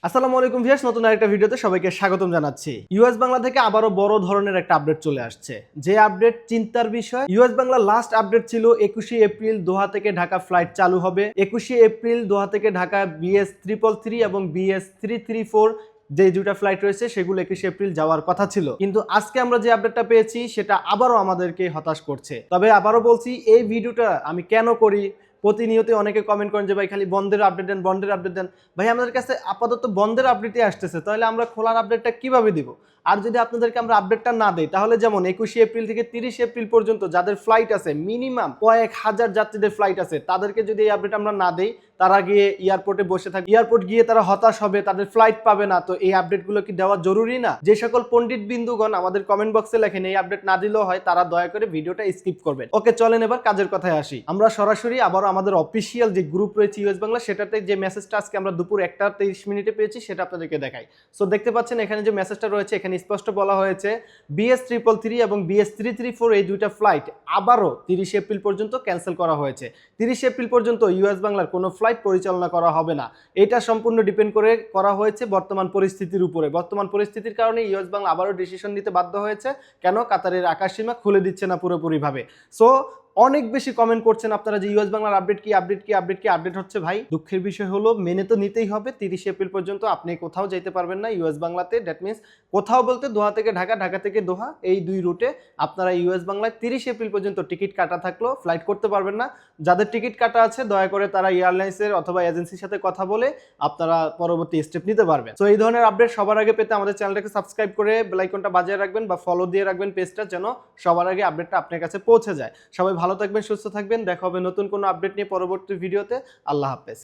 আসসালামু আলাইকুম ভিউয়ার্স, নতুন আরেকটা ভিডিওতে সবাইকে স্বাগতম জানাচ্ছি। ইউএস বাংলা থেকে আবারও বড় ধরনের একটা আপডেট চলে আসছে, যে আপডেট চিন্তার বিষয়। ইউএস বাংলা লাস্ট আপডেট ছিল 21শে এপ্রিল দোহা থেকে ঢাকা ফ্লাইট চালু হবে। 21শে এপ্রিল দোহা থেকে ঢাকা BS 333 এবং BS 334 যে দুইটা ফ্লাইট রয়েছে সেগুলো 21শে এপ্রিল যাওয়ার কথা ছিল, কিন্তু আজকে আমরা যে আপডেটটা পেয়েছি সেটা আবারও আমাদেরকে হতাশ করছে। তবে আবারও বলছি, এই ভিডিওটা আমি কেন করি, প্রতিনিয়ত অনেকে কমেন্ট করেন যে ভাই খালি বন্ধের আপডেট দেন, বন্ধের আপডেট দেন। ভাই আমাদের কাছে আপাতত বন্ধের আপডেটই আসতেছে, তাহলে আমরা খোলার আপডেটটা কিভাবে দিব? আর যদি আপনাদেরকে আমরা আপডেটটা না দেই, তাহলে যেমন 21শে এপ্রিল থেকে 30শে এপ্রিল পর্যন্ত যাদের ফ্লাইট আছে, মিনিমাম কয়েক হাজার যাত্রীদের ফ্লাইট আছে, তাদেরকে যদি এই আপডেট আমরা না দেই, তারা গিয়ে এয়ারপোর্টে বসে থাকে, এয়ারপোর্ট গিয়ে তারা হতাশ হবে, তাদের ফ্লাইট পাবে না। তো এই আপডেটগুলো কি দেওয়া জরুরি না? যে সকল পণ্ডিত বিন্দুগণ আমাদের কমেন্ট বক্সে লেখেন এই আপডেট না দিলেও হয়, তারা দয়া করে ভিডিওটা স্কিপ করবেন। ওকে, চলেন এবার কাজের কথায় আসি। আমরা সরাসরি আবারও আমাদের অফিসিয়াল যে গ্রুপ রয়েছে ইউএস বাংলা, সেটাতে যে মেসেজটা আজকে আমরা দুপুর 1:23 পেয়েছি সেটা আপনাদেরকে দেখাই। সো দেখতে পাচ্ছেন এখানে যে মেসেজটা রয়েছে, এখানে স্পষ্ট বলা হয়েছে BS 333 এবং BS 334 এই দুইটা ফ্লাইট আবারও 30শে এপ্রিল পর্যন্ত ক্যান্সেল করা হয়েছে। 30শে এপ্রিল পর্যন্ত ইউএস বাংলার কোনো ফ্লাইট পরিচালনা করা হবে না। এটা সম্পূর্ণ ডিপেন্ড করে করা হয়েছে বর্তমান পরিস্থিতির উপরে। বর্তমান পরিস্থিতির কারণে ইউএস বাংলা আবারও ডিসিশন নিতে বাধ্য হয়েছে। কেন? কাতারের আকাশসীমা খুলে দিচ্ছে না পুরোপুরিভাবে। সো অনেক বেশি কমেন্ট করছেন আপনারা যে ইউএস বাংলার আপডেট কি, আপডেট কি, আপডেট কি, আপডেট হচ্ছে। ভাই দুঃখের বিষয় হলো, মেনে তো নিতেই হবে। 30শে এপ্রিল পর্যন্ত আপনি কোথাও যেতে পারবেন না ইউএস বাংলাতে। দ্যাট মিনস কোথাও বলতে দোহা থেকে ঢাকা, ঢাকা থেকে দোহা, এই দুই রুটে আপনারা ইউএস বাংলায় 30শে এপ্রিল পর্যন্ত টিকিট কাটা থাকলেও ফ্লাইট করতে পারবেন না। যাদের টিকিট কাটা আছে দয়া করে তারা এয়ারলাইন্সের অথবা এজেন্সির সাথে কথা বলে আপনারা পরবর্তী স্টেপ নিতে পারবেন। তো এই ধরনের আপডেট সবার আগে পেতে আমাদের চ্যানেলটাকে সাবস্ক্রাইব করে বেল আইকনটা বাজিয়ে রাখবেন বা ফলো দিয়ে রাখবেন পেজটা, যেন সবার আগে আপডেটটা আপনার কাছে পৌঁছে যায়। সবাই ভালো থাকবেন, সুস্থ থাকবেন। দেখা হবে নতুন কোনো আপডেট নিয়ে পরবর্তী ভিডিওতে। আল্লাহ হাফেজ।